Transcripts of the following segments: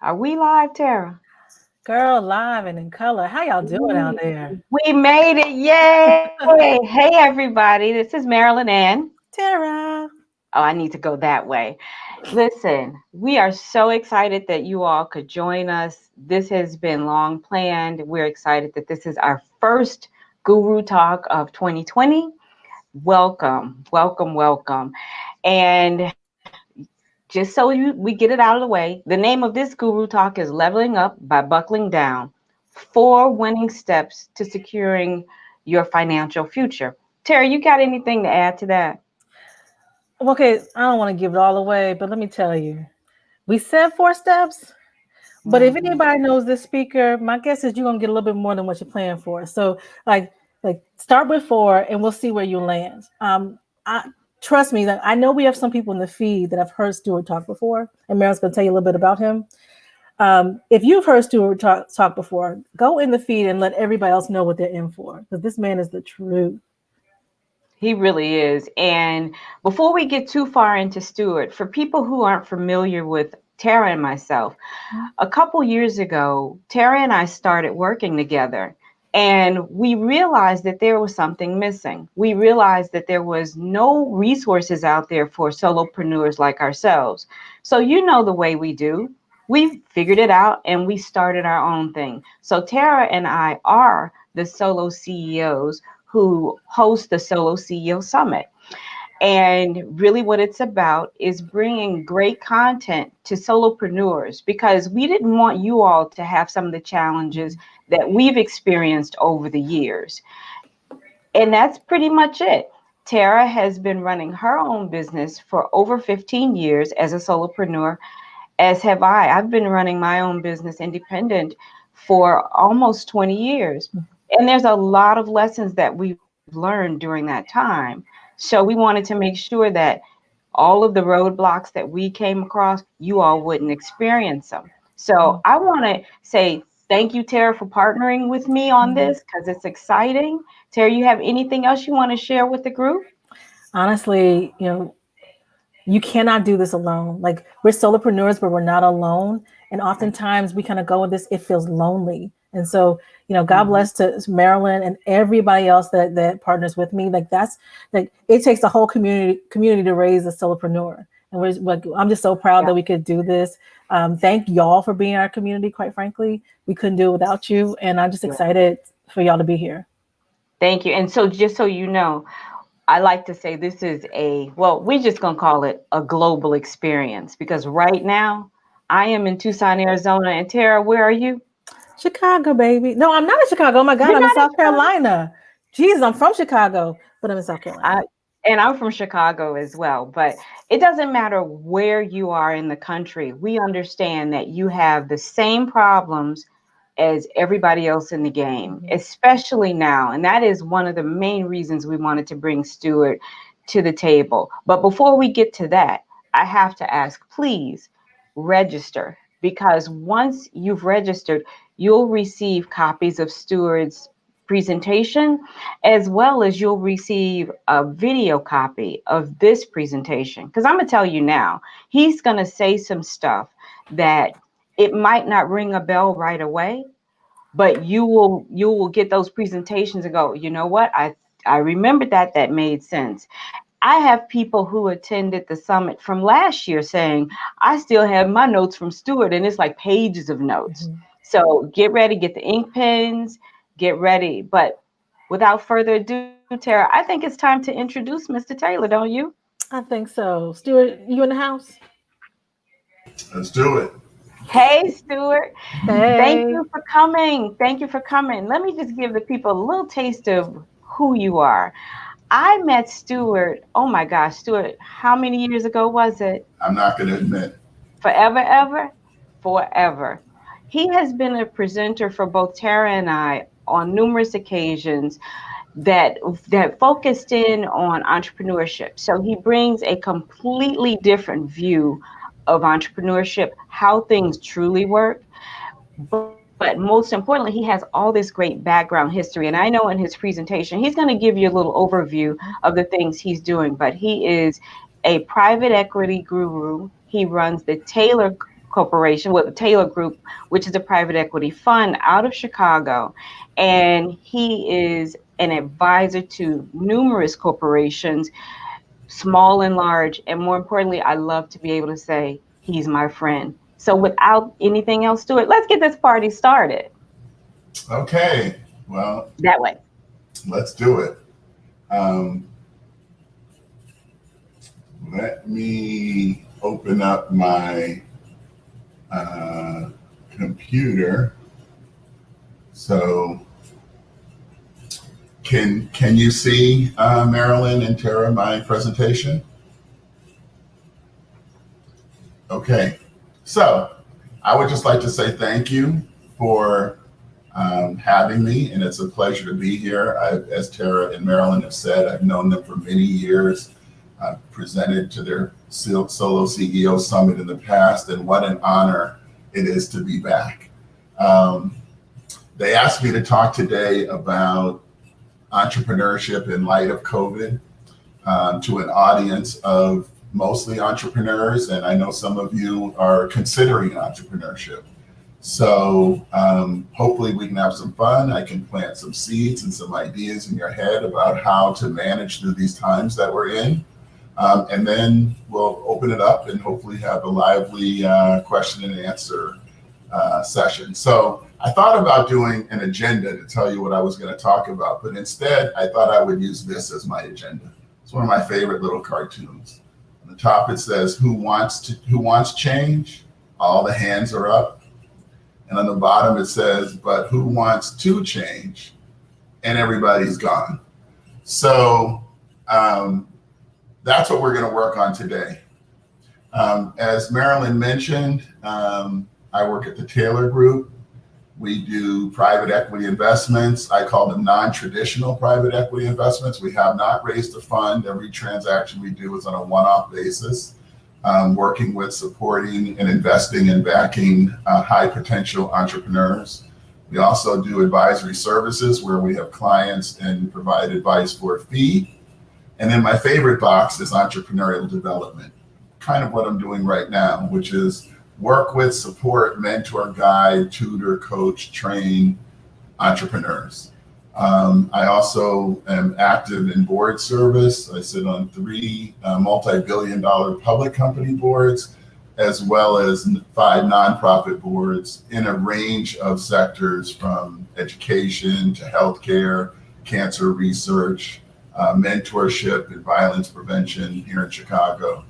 Are we live, Tara? Girl, live and in color. How y'all doing out there? We made it. Yay. Hey, everybody. This is Marilyn Ann. Tara. Oh, I need to go that way. Listen, we are so excited that you all could join us. This has been long planned. We're excited that this is our first Guru Talk of 2020. Welcome, welcome, welcome. And just so we get it out of the way, the name of this Guru Talk is Leveling Up by Buckling Down. 4 winning steps to securing your financial future. Terry, you got anything to add to that? Okay, I don't want to give it all away, but let me tell you. We said 4 steps, but if Mhm. anybody knows this speaker, my guess is you're gonna get a little bit more than what you're planning for. So like start with 4 and we'll see where you land. I trust me that I know we have some people in the feed that have heard Stuart talk before, and Marilyn's gonna tell you a little bit about him. If you've heard Stuart talk before, go in the feed and let everybody else know what they're in for, because this man is the truth. He really is. And before we get too far into Stewart, for people who aren't familiar with Tara and myself, a couple years ago, Tara and I started working together. And we realized that there was something missing. We realized that there was no resources out there for solopreneurs like ourselves. So, you know the way we do. We figured it out and we started our own thing. So, Tara and I are the solo CEOs who host the Solo CEO Summit. And really, what it's about is bringing great content to solopreneurs because we didn't want you all to have some of the challenges that we've experienced over the years. And that's pretty much it. Tara has been running her own business for over 15 years as a solopreneur, as have I. I've been running my own business independent for almost 20 years. And there's a lot of lessons that we've learned during that time. So we wanted to make sure that all of the roadblocks that we came across, you all wouldn't experience them. So I want to say thank you, Tara, for partnering with me on this because it's exciting. Tara, you have anything else you want to share with the group? Honestly, you cannot do this alone. Like, we're solopreneurs, but we're not alone. And Right. oftentimes we kind of go with this, it feels lonely. And so, God Mhm. bless to Marilyn and everybody else that partners with me. Like, that's like, it takes the whole community to raise a solopreneur. And we're like, I'm just so proud Yeah. that we could do this. Thank y'all for being our community. Quite frankly, we couldn't do it without you. And I'm just Yeah. excited for y'all to be here. Thank you. And so, just so you know, I like to say this is well, we're just going to call it a global experience because right now I am in Tucson, Arizona. And Tara, where are you? Chicago, baby. No, I'm not in Chicago. Oh my God, You're I'm in not in South Chicago? Carolina. Jesus, I'm from Chicago, but I'm in South Carolina. I, and I'm from Chicago as well. But it doesn't matter where you are in the country. We understand that you have the same problems as everybody else in the game, Mhm. especially now. And that is one of the main reasons we wanted to bring Stuart to the table. But before we get to that, I have to ask, please register because once you've registered, you'll receive copies of Stuart's presentation as well as you'll receive a video copy of this presentation. Because I'm going to tell you now, he's going to say some stuff that it might not ring a bell right away, but you will get those presentations and go, you know what, I remember that made sense. I have people who attended the summit from last year saying I still have my notes from Stuart, and it's like pages of notes. Mhm. So get ready, get the ink pens, get ready. But without further ado, Tara, I think it's time to introduce Mr. Taylor, don't you? I think so. Stuart, you in the house? Let's do it. Hey, Stuart. Thank Hey. you for coming. Thank you for coming. Let me just give the people a little taste of who you are. I met Stuart, oh my gosh, Stuart, how many years ago was it? I'm not going to admit. Forever, ever? Forever. He has been a presenter for both Tara and I on numerous occasions that focused in on entrepreneurship. So he brings a completely different view of entrepreneurship, how things truly work. But most importantly, he has all this great background history. And I know in his presentation, he's going to give you a little overview of the things he's doing. But he is a private equity guru. He runs the Taylor Corporation, with Taylor Group, which is a private equity fund out of Chicago. And he is an advisor to numerous corporations, small and large. And more importantly, I love to be able to say he's my friend. So without anything else to it, let's get this party started. Okay, well, That way. let's do it. Let me open up my computer. So can you see, Marilyn and Tara, my presentation? Okay, so I would just like to say thank you for having me, and it's a pleasure to be here. As Tara and Marilyn have said, I've known them for many years. I've presented to their Solo CEO Summit in the past, and what an honor it is to be back. They asked me to talk today about entrepreneurship in light of COVID to an audience of mostly entrepreneurs, and I know some of you are considering entrepreneurship. So hopefully we can have some fun. I can plant some seeds and some ideas in your head about how to manage through these times that we're in. And then we'll open it up and hopefully have a lively question and answer session. So I thought about doing an agenda to tell you what I was going to talk about, but instead I thought I would use this as my agenda. It's one of my favorite little cartoons. On the top it says, who wants change? All the hands are up. And on the bottom it says, but who wants to change? And everybody's gone. So that's what we're going to work on today. As Marilyn mentioned, I work at the Taylor Group. We do private equity investments. I call them non-traditional private equity investments. We have not raised a fund. Every transaction we do is on a one-off basis, working with, supporting, and investing and backing high potential entrepreneurs. We also do advisory services where we have clients and provide advice for a fee. And then my favorite box is entrepreneurial development, kind of what I'm doing right now, which is work with, support, mentor, guide, tutor, coach, train entrepreneurs. I also am active in board service. I sit on 3 multi-billion-dollar public company boards, as well as 5 nonprofit boards in a range of sectors from education to healthcare, cancer research, mentorship and violence prevention here in Chicago.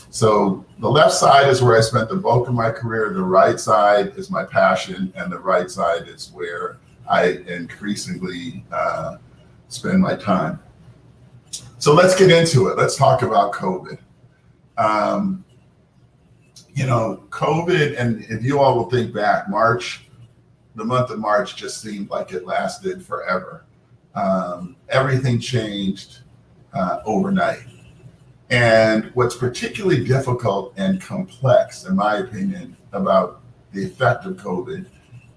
So the left side is where I spent the bulk of my career. The right side is my passion, and the right side is where I increasingly spend my time. So let's get into it. Let's talk about COVID. COVID, and if you all will think back, the month of March just seemed like it lasted forever. Everything changed overnight. And what's particularly difficult and complex, in my opinion, about the effect of COVID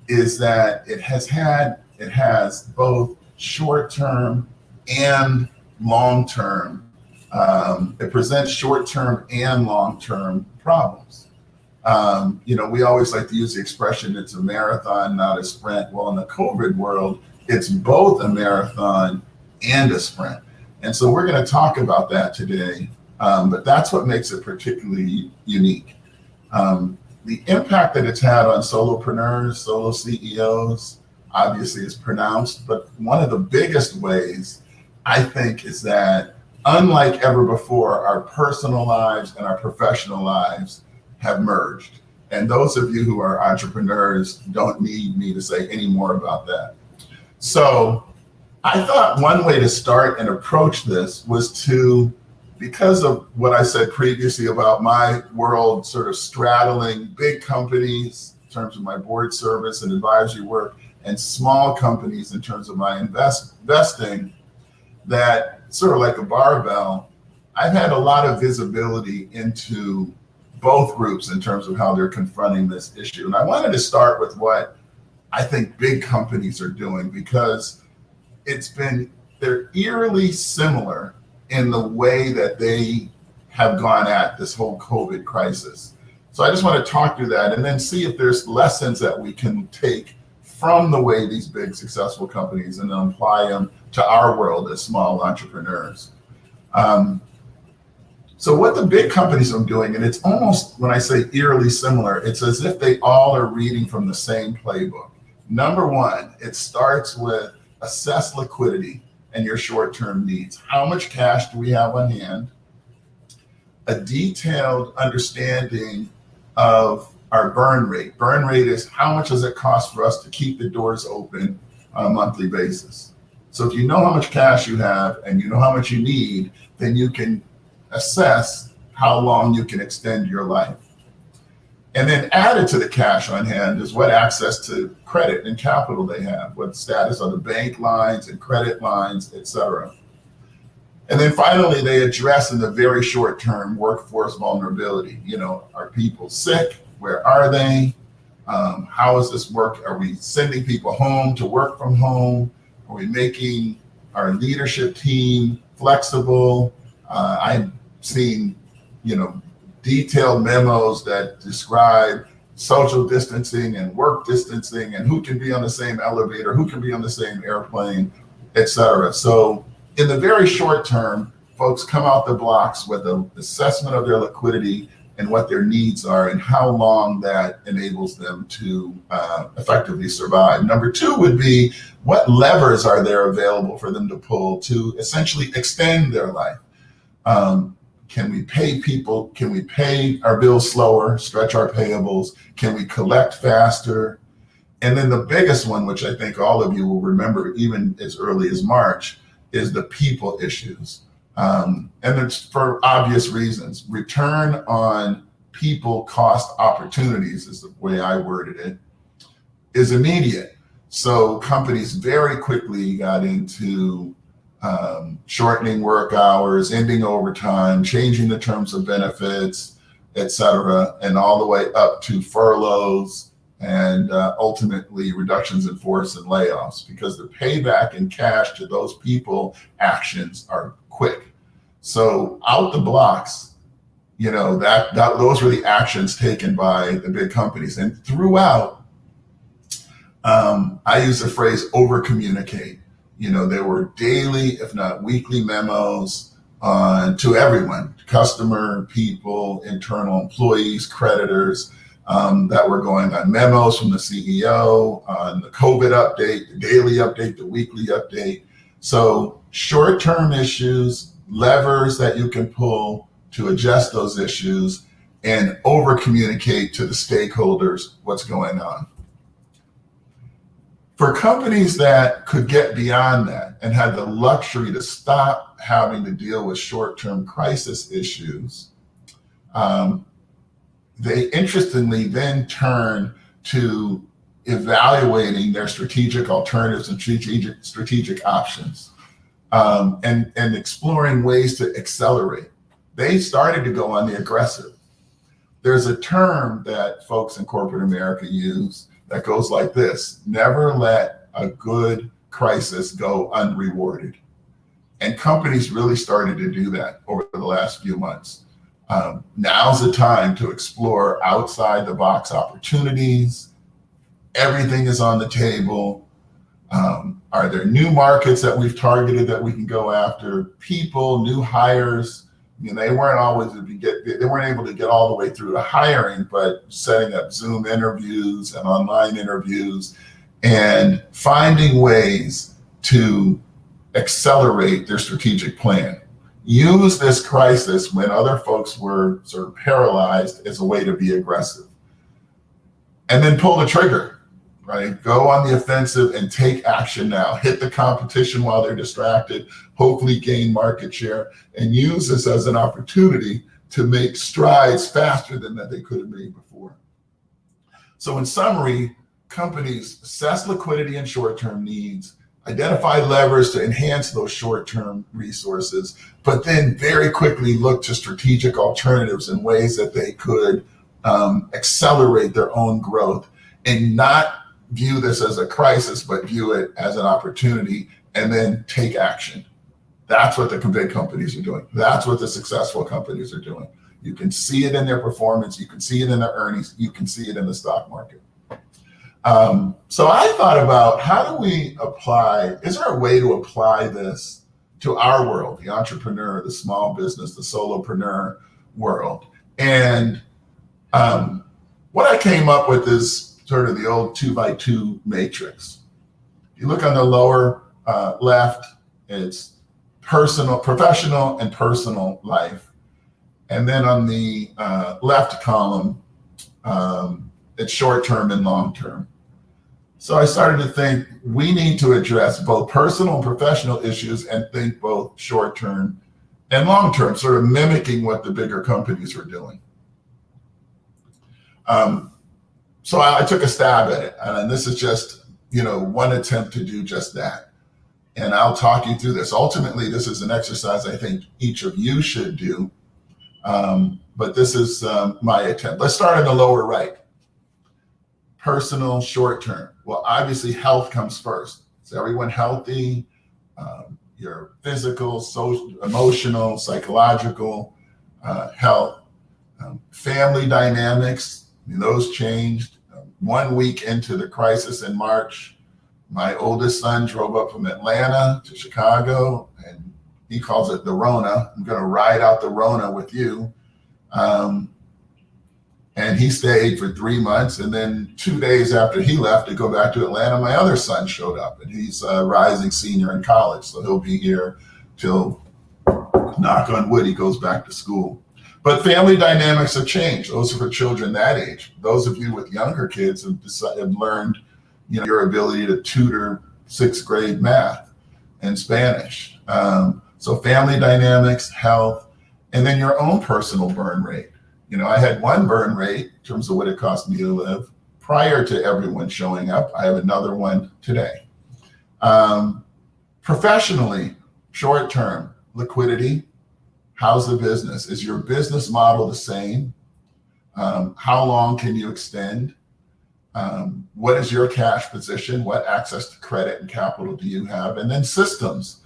is that it has both short-term and long-term. It presents short-term and long-term problems. We always like to use the expression, it's a marathon, not a sprint. Well, in the COVID world, it's both a marathon and a sprint. And so we're going to talk about that today, but that's what makes it particularly unique. The impact that it's had on solopreneurs, solo CEOs, obviously is pronounced, but one of the biggest ways, I think, is that unlike ever before, our personal lives and our professional lives have merged. And those of you who are entrepreneurs don't need me to say any more about that. So I thought one way to start and approach this was to, because of what I said previously about my world sort of straddling big companies in terms of my board service and advisory work, and small companies in terms of my investing, that sort of like a barbell, I've had a lot of visibility into both groups in terms of how they're confronting this issue. And I wanted to start with what I think big companies are doing, because they're eerily similar in the way that they have gone at this whole COVID crisis. So I just want to talk through that and then see if there's lessons that we can take from the way these big successful companies and then apply them to our world as small entrepreneurs. So what the big companies are doing, and it's almost, when I say eerily similar, it's as if they all are reading from the same playbook. Number one, it starts with assess liquidity and your short-term needs. How much cash do we have on hand? A detailed understanding of our burn rate. Burn rate is how much does it cost for us to keep the doors open on a monthly basis. So if you know how much cash you have and you know how much you need, then you can assess how long you can extend your life. And then added to the cash on hand is what access to credit and capital they have, what status are the bank lines and credit lines, et cetera. And then finally, they address in the very short term workforce vulnerability. You know, are people sick? Where are they? How is this work? Are we sending people home to work from home? Are we making our leadership team flexible? I've seen, you know, detailed memos that describe social distancing and work distancing and who can be on the same elevator, who can be on the same airplane, et cetera. So in the very short term, folks come out the blocks with an assessment of their liquidity and what their needs are and how long that enables them to effectively survive. Number two would be, what levers are there available for them to pull to essentially extend their life? Can we pay people? Can we pay our bills slower, stretch our payables? Can we collect faster? And then the biggest one, which I think all of you will remember even as early as March, is the people issues. And it's for obvious reasons. Return on people cost opportunities is the way I worded it, is immediate. So companies very quickly got into shortening work hours, ending overtime, changing the terms of benefits, et cetera, and all the way up to furloughs and ultimately reductions in force and layoffs, because the payback in cash to those people actions are quick. So out the blocks, you know, that those were the actions taken by the big companies. And throughout, I use the phrase over communicate. You know, there were daily, if not weekly memos to everyone, customer, people, internal employees, creditors, that were going on, memos from the CEO on the COVID update, the daily update, the weekly update. So short-term issues, levers that you can pull to adjust those issues, and over-communicate to the stakeholders what's going on. For companies that could get beyond that and had the luxury to stop having to deal with short-term crisis issues, they interestingly then turn to evaluating their strategic alternatives and strategic options, and exploring ways to accelerate. They started to go on the aggressive. There's a term that folks in corporate America use that goes like this: never let a good crisis go unrewarded. And companies really started to do that over the last few months. Now's the time to explore outside the box opportunities. Everything is on the table. Are there new markets that we've targeted that we can go after? People, new hires. I mean, they weren't able to get all the way through to hiring, but setting up Zoom interviews and online interviews and finding ways to accelerate their strategic plan. Use this crisis when other folks were sort of paralyzed as a way to be aggressive. And then pull the trigger, right? Go on the offensive and take action now. Hit the competition while they're distracted, hopefully gain market share, and use this as an opportunity to make strides faster than that they could have made before. So in summary, companies assess liquidity and short-term needs, identify levers to enhance those short-term resources, but then very quickly look to strategic alternatives and ways that they could accelerate their own growth, and not view this as a crisis, but view it as an opportunity, and then take action. That's what the big companies are doing. That's what the successful companies are doing. You can see it in their performance. You can see it in their earnings. You can see it in the stock market. So I thought about, how do we apply, is there a way to apply this to our world, the entrepreneur, the small business, the solopreneur world? And what I came up with is sort of the old 2x2 matrix. You look on the lower left, it's personal, professional, and personal life. And then on the left column, it's short-term and long-term. So I started to think we need to address both personal and professional issues and think both short-term and long-term, sort of mimicking what the bigger companies are doing. So I took a stab at it, and this is just, one attempt to do just that. And I'll talk you through this. Ultimately, this is an exercise I think each of you should do, but this is my attempt. Let's start in the lower right. Personal, short-term. Well, obviously, health comes first. Is everyone healthy? Your physical, social, emotional, psychological health. Family dynamics, those changed. 1 week into the crisis in March, my oldest son drove up from Atlanta to Chicago, and he calls it the Rona. I'm going to ride out the Rona with you. And he stayed for 3 months. And then 2 days after he left to go back to Atlanta, my other son showed up, and he's a rising senior in college. So he'll be here till, knock on wood, he goes back to school. But family dynamics have changed. Those are for children that age. Those of you with younger kids have learned, your ability to tutor 6th grade math and Spanish. So family dynamics, health, and then your own personal burn rate. I had one burn rate in terms of what it cost me to live prior to everyone showing up. I have another one today. Professionally, short term, liquidity. How's the business? Is your business model the same? How long can you extend? What is your cash position? What access to credit and capital do you have? And then systems.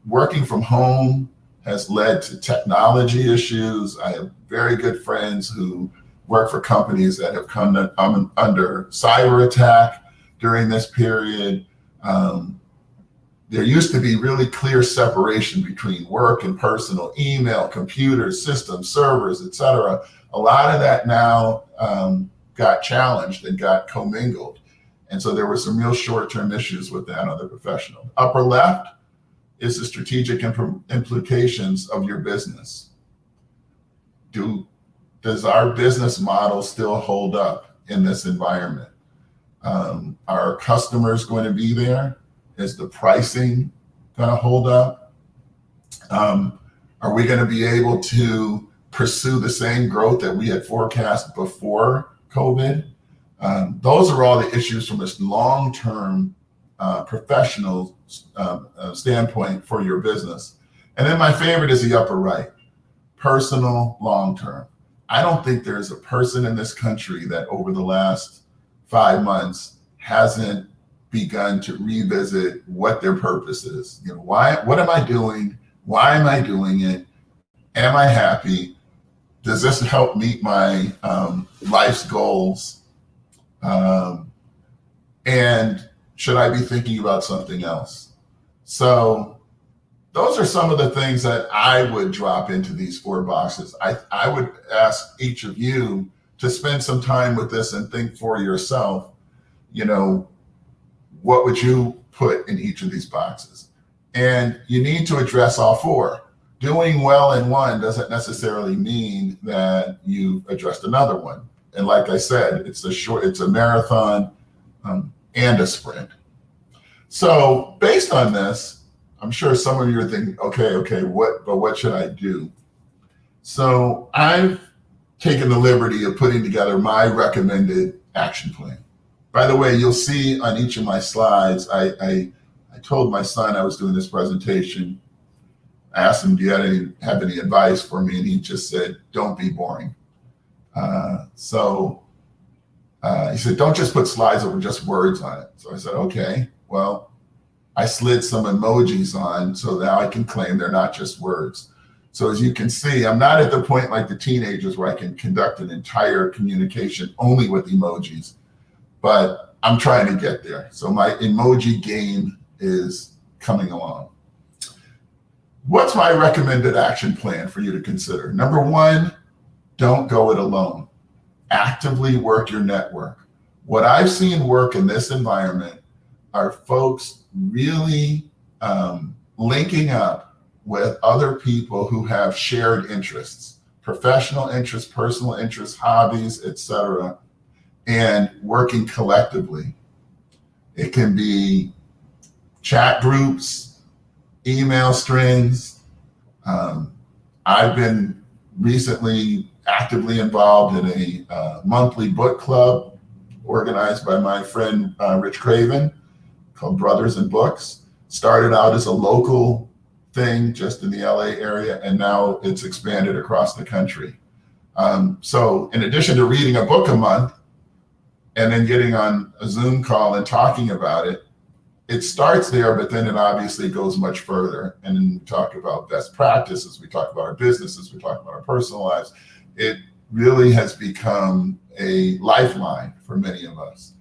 Working from home has led to technology issues. I have very good friends who work for companies that have come under cyber attack during this period. There used to be really clear separation between work and personal, email, computers, systems, servers, et cetera. A lot of that now got challenged and got commingled. And so there were some real short-term issues with that on the professional. Upper left is the strategic implications of your business. Does our business model still hold up in this environment? Are customers going to be there? Is the pricing going to hold up? Are we going to be able to pursue the same growth that we had forecast before COVID? Those are all the issues from this long-term professional standpoint for your business. And then my favorite is the upper right, personal, long-term. I don't think there's a person in this country that over the last 5 months hasn't begun to revisit what their purpose is. What am I doing? Why am I doing it? Am I happy? Does this help meet my life's goals? And should I be thinking about something else? So those are some of the things that I would drop into these 4 boxes. I would ask each of you to spend some time with this and think for yourself, what would you put in each of these boxes? And you need to address all 4. Doing well in one doesn't necessarily mean that you've addressed another one. And like I said, it's a marathon and a sprint. So based on this, I'm sure some of you are thinking, okay, what should I do? So I've taken the liberty of putting together my recommended action plan. By the way, you'll see on each of my slides, I told my son I was doing this presentation. I asked him, do you have any advice for me? And he just said, don't be boring. So he said, don't just put slides over just words on it. So I said, okay, well, I slid some emojis on so now I can claim they're not just words. So as you can see, I'm not at the point like the teenagers where I can conduct an entire communication only with emojis, but I'm trying to get there. So my emoji game is coming along. What's my recommended action plan for you to consider? Number one, don't go it alone. Actively work your network. What I've seen work in this environment are folks really linking up with other people who have shared interests, professional interests, personal interests, hobbies, etc., and working collectively. It can be chat groups, email strings. I've been recently actively involved in a monthly book club organized by my friend Rich Craven called Brothers in Books. Started out as a local thing just in the LA area, and now it's expanded across the country. So in addition to reading a book a month and then getting on a Zoom call and talking about it, it starts there, but then it obviously goes much further. And then we talk about best practices, we talk about our businesses, we talk about our personal lives. It really has become a lifeline for many of us.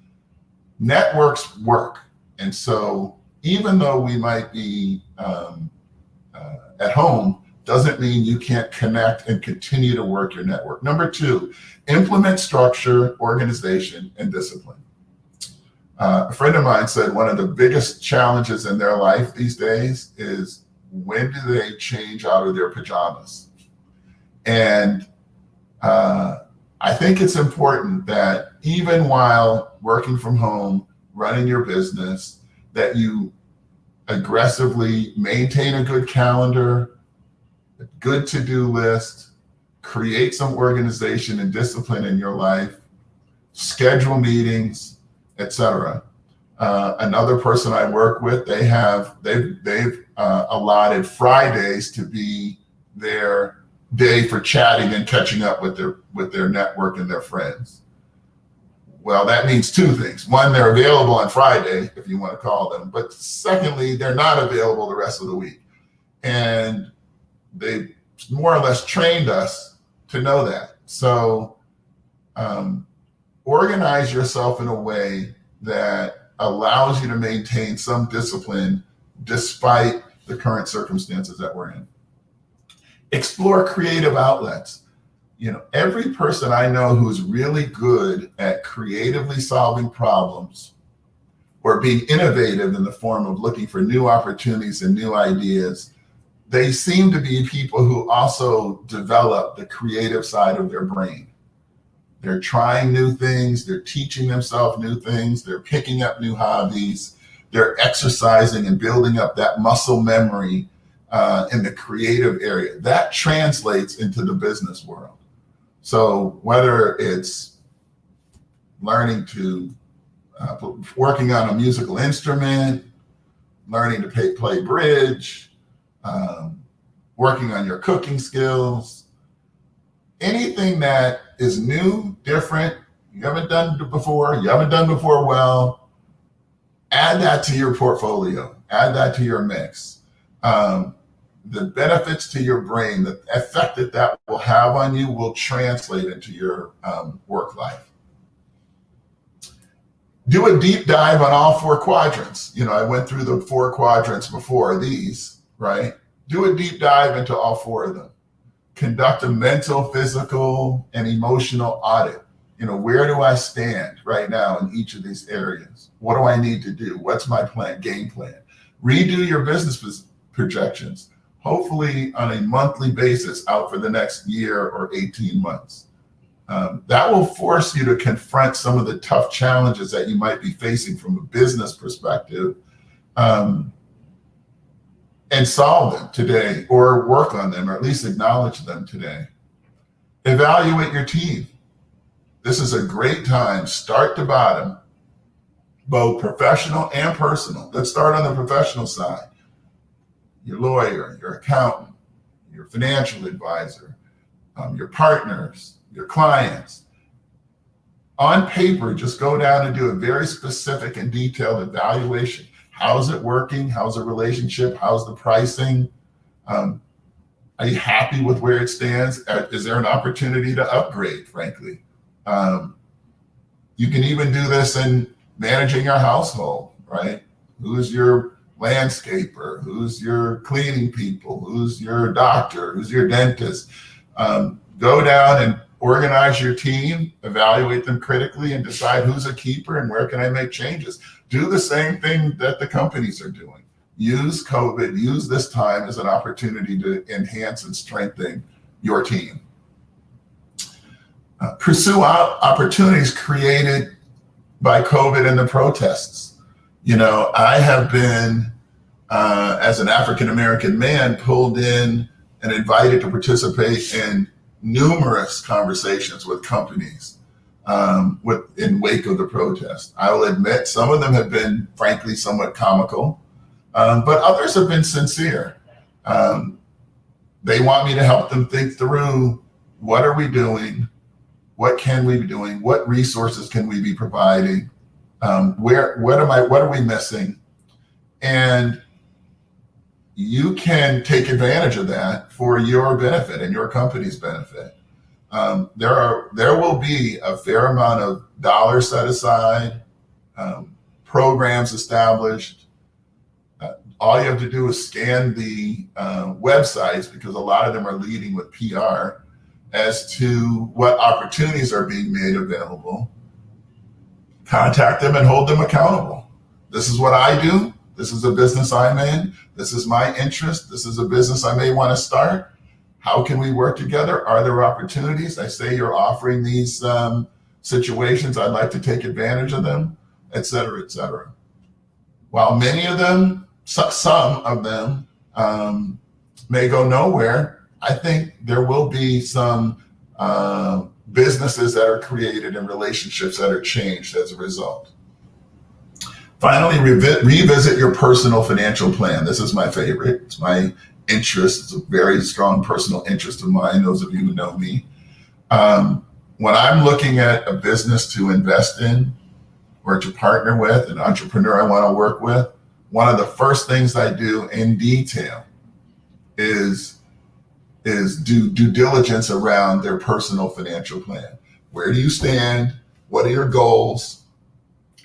Networks work. And so even though we might be at home, doesn't mean you can't connect and continue to work your network. Number two, implement structure, organization, and discipline. A friend of mine said one of the biggest challenges in their life these days is when do they change out of their pajamas? And I think it's important that even while working from home, running your business, that you aggressively maintain a good calendar, a good to-do list, create some organization and discipline in your life, schedule meetings, etc. Another person I work with, they've allotted Fridays to be their day for chatting and catching up with their network and their friends. Well, that means two things. One, they're available on Friday, if you want to call them. But secondly, they're not available the rest of the week. And they more or less trained us to know that. So organize yourself in a way that allows you to maintain some discipline despite the current circumstances that we're in. Explore creative outlets. You know, every person I know who's really good at creatively solving problems or being innovative in the form of looking for new opportunities and new ideas, they seem to be people who also develop the creative side of their brain. They're trying new things, they're teaching themselves new things, they're picking up new hobbies, they're exercising and building up that muscle memory in the creative area. That translates into the business world. So whether it's learning to, working on a musical instrument, learning to play bridge, working on your cooking skills, anything that is new, different, you haven't done before well, add that to your portfolio, add that to your mix. The benefits to your brain, the effect that will have on you will translate into your work life. Do a deep dive on all 4 quadrants. You know, I went through the 4 quadrants before these, right? Do a deep dive into all 4 of them. Conduct a mental, physical, and emotional audit. You know, where do I stand right now in each of these areas? What do I need to do? What's my plan, game plan? Redo your business projections, hopefully on a monthly basis out for the next year or 18 months. That will force you to confront some of the tough challenges that you might be facing from a business perspective and solve them today or work on them or at least acknowledge them today. Evaluate your team. This is a great time, start to bottom, both professional and personal. Let's start on the professional side. Your lawyer, your accountant, your financial advisor, your partners, your clients. On paper, just go down and do a very specific and detailed evaluation. How's it working? How's the relationship? How's the pricing? Are you happy with where it stands? Is there an opportunity to upgrade, frankly? You can even do this in managing your household, right? Who's your landscaper? Who's your cleaning people? Who's your doctor? Who's your dentist? Go down and organize your team, evaluate them critically, and decide who's a keeper and where can I make changes. Do the same thing that the companies are doing. Use COVID, use this time as an opportunity to enhance and strengthen your team. Pursue opportunities created by COVID and the protests. You know, I have been, as an African-American man, pulled in and invited to participate in numerous conversations with companies in wake of the protest. I will admit some of them have been, frankly, somewhat comical, but others have been sincere. They want me to help them think through, what are we doing? What can we be doing? What resources can we be providing? What are we missing? And you can take advantage of that for your benefit and your company's benefit. There will be a fair amount of dollars set aside, programs established. All you have to do is scan the websites, because a lot of them are leading with PR, as to what opportunities are being made available. Contact them and hold them accountable. This is what I do. This is a business I'm in. This is my interest. This is a business I may want to start. How can we work together? Are there opportunities? I say you're offering these situations. I'd like to take advantage of them, et cetera, et cetera. While many of them, some of them may go nowhere, I think there will be some businesses that are created and relationships that are changed as a result. Finally, revisit your personal financial plan. This is my favorite. It's my interest. It's a very strong personal interest of mine, those of you who know me. When I'm looking at a business to invest in or to partner with, an entrepreneur I want to work with, one of the first things I do in detail is do due diligence around their personal financial plan. Where do you stand? What are your goals?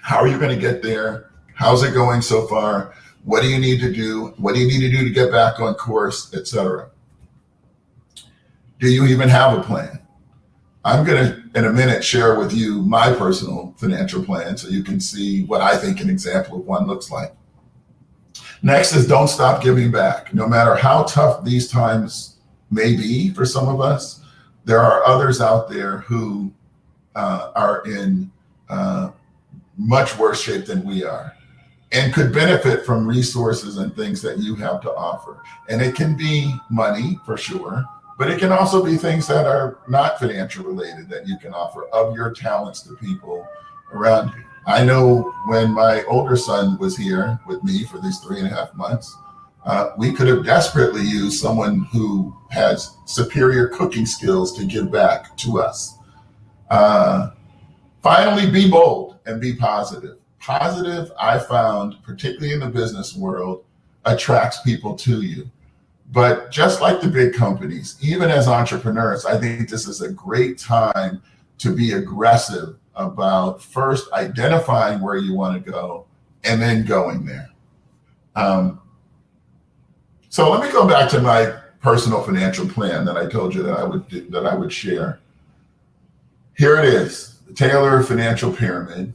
How are you going to get there? How's it going so far? What do you need to do? What do you need to do to get back on course, et cetera? Do you even have a plan? I'm going to, in a minute, share with you my personal financial plan so you can see what I think an example of one looks like. Next is don't stop giving back. No matter how tough these times may be for some of us, there are others out there who are in much worse shape than we are and could benefit from resources and things that you have to offer. And it can be money for sure, but it can also be things that are not financial related that you can offer of your talents to people around you. I know when my older son was here with me for these 3.5 months, we could have desperately used someone who has superior cooking skills to give back to us. Finally, be bold and be positive. Positive, I found, particularly in the business world, attracts people to you. But just like the big companies, even as entrepreneurs, I think this is a great time to be aggressive about first identifying where you want to go and then going there. So let me go back to my personal financial plan that I told you that I would share. Here it is, the Taylor Financial Pyramid.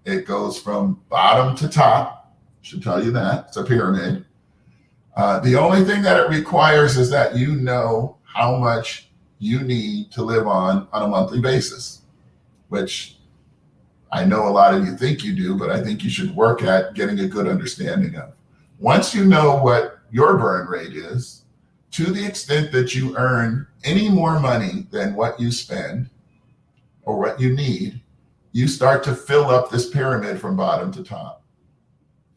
It goes from bottom to top. Should tell you that it's a pyramid. The only thing that it requires is that you know how much you need to live on a monthly basis, which I know a lot of you think you do, but I think you should work at getting a good understanding of. Once you know what your burn rate is, to the extent that you earn any more money than what you spend or what you need, you start to fill up this pyramid from bottom to top.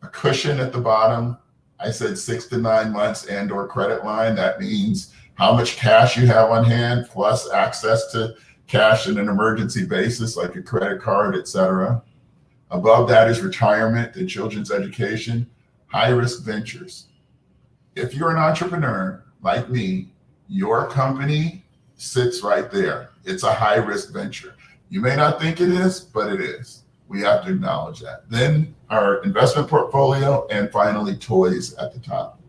A cushion at the bottom, I said 6 to 9 months and or credit line. That means how much cash you have on hand plus access to cash in an emergency basis like a credit card, et cetera. Above that is retirement and children's education. High-risk ventures. If you're an entrepreneur, like me, your company sits right there. It's a high risk venture. You may not think it is, but it is. We have to acknowledge that. Then our investment portfolio, and finally toys at the top.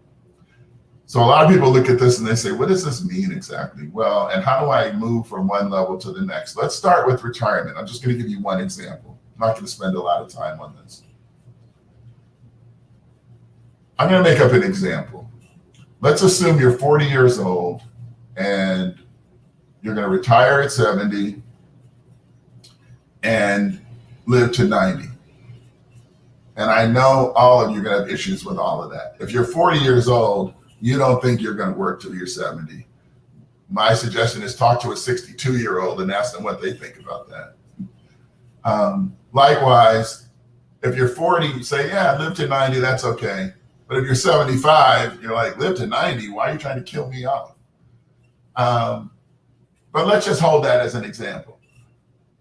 So a lot of people look at this and they say, what does this mean exactly? Well, and how do I move from one level to the next? Let's start with retirement. I'm just going to give you one example. I'm not going to spend a lot of time on this. I'm going to make up an example. Let's assume you're 40 years old and you're going to retire at 70 and live to 90. And I know all of you are going to have issues with all of that. If you're 40 years old, you don't think you're going to work till you're 70. My suggestion is talk to a 62-year-old and ask them what they think about that. Likewise, if you're 40, you say, yeah, live to 90, that's okay. But if you're 75, you're like, live to 90, why are you trying to kill me off? But let's just hold that as an example.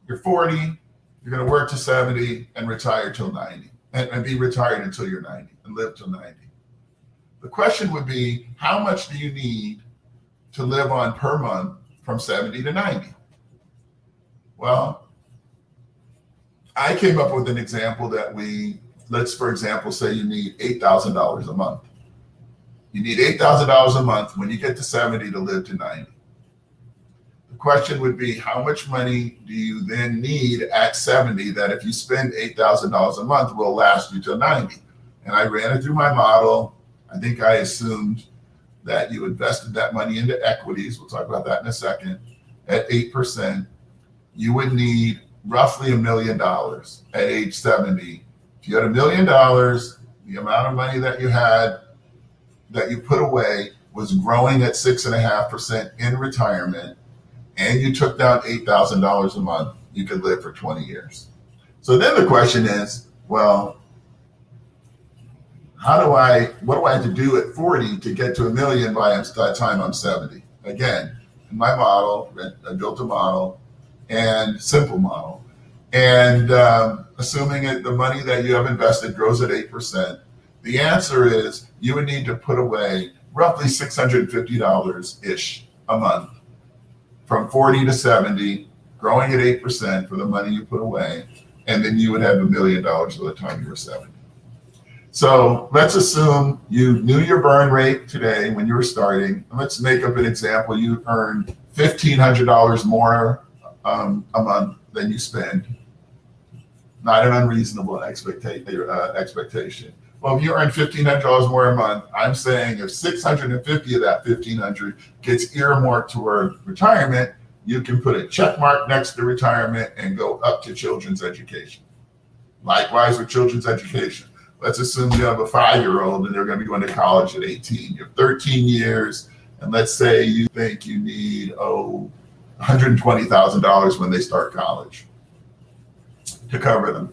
You're 40, you're going to work to 70 and retire till 90, and be retired until you're 90 and live till 90. The question would be, how much do you need to live on per month from 70 to 90? Well, I came up with an example that let's, for example, say you need $8,000 a month. You need $8,000 a month when you get to 70 to live to 90. The question would be, how much money do you then need at 70 that if you spend $8,000 a month will last you till 90? And I ran it through my model. I think I assumed that you invested that money into equities. We'll talk about that in a second. At 8%, you would need roughly $1 million at age 70. If you had $1 million, the amount of money that you had, that you put away, was growing at 6.5% in retirement, and you took down $8,000 a month, you could live for 20 years. So then the question is, well, what do I have to do at 40 to get to $1 million by the time I'm 70? Again, in my model, I built a model, and simple model. And assuming the money that you have invested grows at 8%, the answer is you would need to put away roughly $650-ish a month from 40 to 70, growing at 8% for the money you put away, and then you would have $1 million by the time you were 70. So let's assume you knew your burn rate today when you were starting. Let's make up an example. You earned $1,500 more a month than you spend. Not an unreasonable expectation. Well, if you earn $1,500 more a month, I'm saying if 650 of that 1,500 gets earmarked toward retirement, you can put a check mark next to retirement and go up to children's education. Likewise with children's education. Let's assume you have a 5-year-old and they're going to be going to college at 18. You have 13 years, and let's say you think you need $120,000 when they start college to cover them.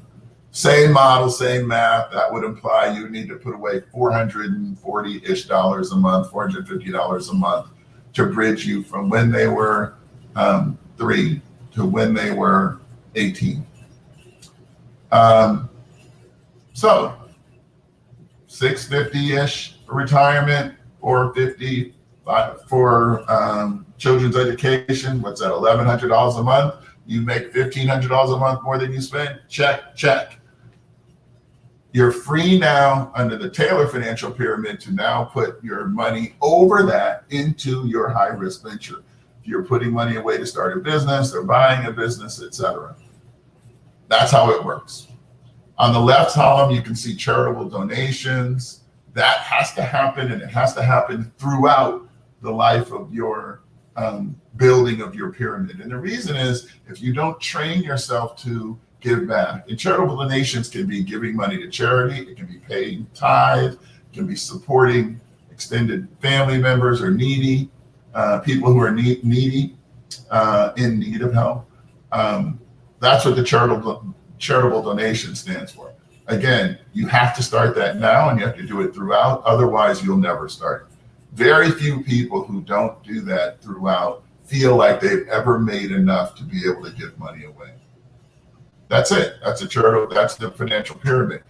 Same model, same math. That would imply you need to put away $440-ish a month, $450 a month to bridge you from when they were 3 to when they were 18. So 650-ish for retirement, or 50 for children's education. What's that, $1,100 a month? You make $1,500 a month more than you spend? Check, check. You're free now under the Taylor Financial Pyramid to now put your money over that into your high-risk venture. If you're putting money away to start a business or buying a business, etc. That's how it works. On the left column, you can see charitable donations. That has to happen, and it has to happen throughout the life of your building of your pyramid. And the reason is, if you don't train yourself to give back, and charitable donations can be giving money to charity, it can be paying tithe, it can be supporting extended family members or needy people who are needy, in need of help. That's what the charitable donation stands for. Again, you have to start that now, and you have to do it throughout. Otherwise, you'll never start. Very few people who don't do that throughout feel like they've ever made enough to be able to give money away. That's it. That's the financial pyramid.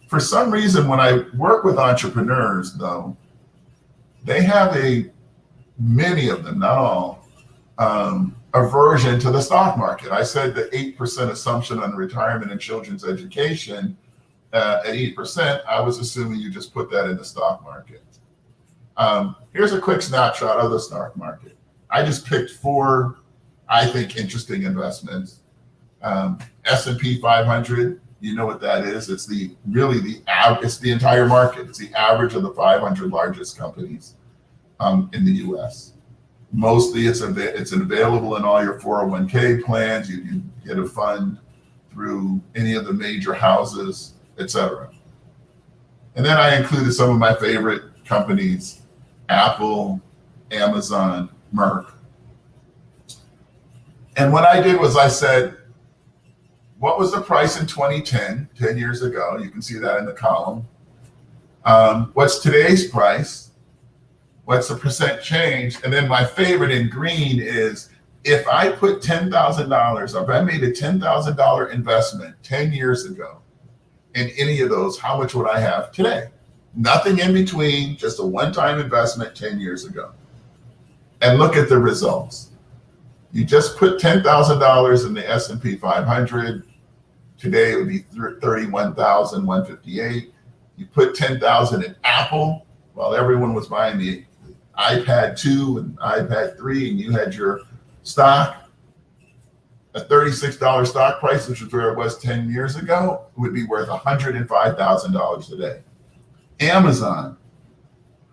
For some reason, when I work with entrepreneurs, though, they have many of them, not all, aversion to the stock market. I said the 8% assumption on retirement and children's education, at 8%, I was assuming you just put that in the stock market. Here's a quick snapshot of the stock market. I just picked 4, I think, interesting investments. S&P 500, you know what that is. It's it's the entire market. It's the average of the 500 largest companies in the US. Mostly it's available in all your 401k plans. You can get a fund through any of the major houses, etc. And then I included some of my favorite companies: Apple, Amazon, Merck. And what I did was I said, what was the price in 2010, 10 years ago? You can see that in the column. What's today's price? What's the percent change? And then my favorite in green is, if I put $10,000, or if I made a $10,000 investment 10 years ago in any of those, how much would I have today? Nothing in between, just a one-time investment 10 years ago. And look at the results. You just put $10,000 in the S&P 500. Today it would be 31,158. You put 10,000 in Apple while everyone was buying the iPad 2 and iPad 3, and you had your stock. A $36 stock price, which is where it was 10 years ago, would be worth $105,000 today. Amazon,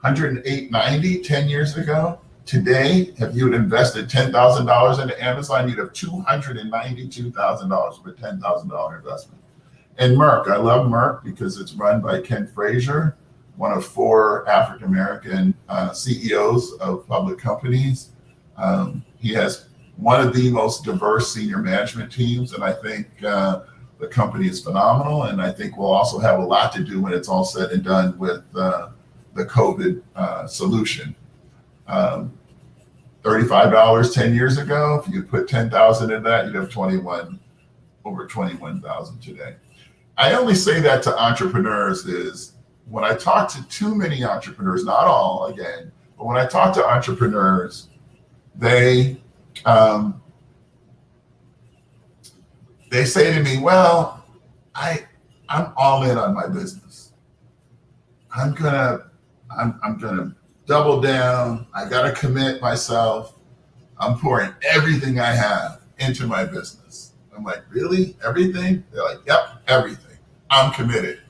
$108.90 10 years ago. Today, if you had invested $10,000 into Amazon, you'd have $292,000 for a $10,000 investment. And Merck, I love Merck because it's run by Ken Frazier, one of 4 African-American CEOs of public companies. He has one of the most diverse senior management teams, and I think the company is phenomenal, and I think we'll also have a lot to do when it's all said and done with the COVID solution. $35 10 years ago, if you put 10,000 in that, you'd have over 21,000 today. I only say that to entrepreneurs is, when I talk to too many entrepreneurs, not all again, but when I talk to entrepreneurs, they say to me, well, I'm all in on my business. I'm gonna double down. I gotta commit myself. I'm pouring everything I have into my business. I'm like, really? Everything? They're like, yep, everything. I'm committed.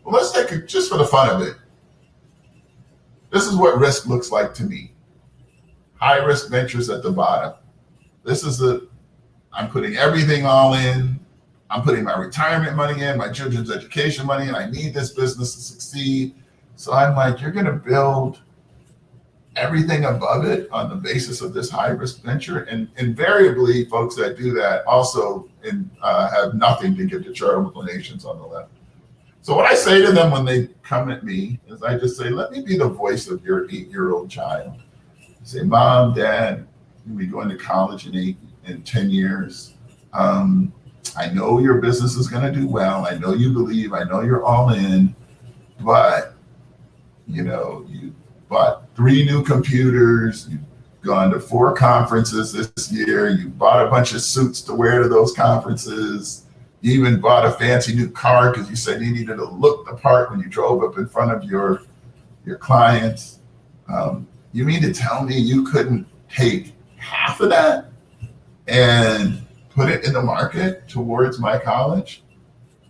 Well, let's take it just for the fun of it. This is what risk looks like to me. High risk ventures at the bottom. I'm putting everything all in. I'm putting my retirement money in, my children's education money in. I need this business to succeed. So I'm like, you're going to build everything above it on the basis of this high risk venture. And invariably, folks that do that also have nothing to give to charitable donations on the left. So what I say to them when they come at me is I just say, let me be the voice of your 8-year-old child. I say, Mom, Dad, you'll be going to college in 10 years. I know your business is going to do well. I know you believe, I know you're all in, but you bought 3 new computers, you've gone to 4 conferences this year, you bought a bunch of suits to wear to those conferences, you even bought a fancy new car because you said you needed to look the part when you drove up in front of your clients. You mean to tell me you couldn't take half of that and put it in the market towards my college?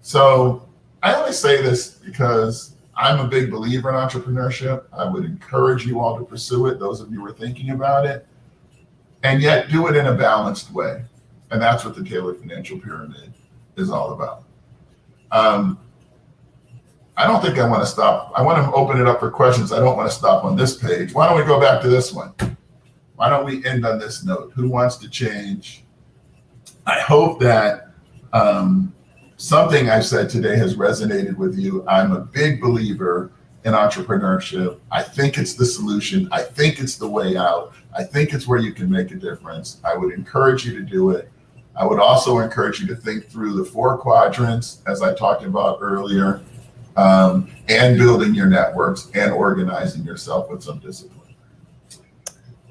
So I only say this because I'm a big believer in entrepreneurship. I would encourage you all to pursue it, those of you who are thinking about it, and yet do it in a balanced way. And that's what the Tailored Financial Pyramid is all about. I don't think I want to stop. I want to open it up for questions. I don't want to stop on this page. Why don't we go back to this one? Why don't we end on this note? Who wants to change? I hope that something I've said today has resonated with you. I'm a big believer in entrepreneurship. I think it's the solution. I think it's the way out. I think it's where you can make a difference. I would encourage you to do it. I would also encourage you to think through the 4 quadrants, as I talked about earlier. and building your networks and organizing yourself with some discipline.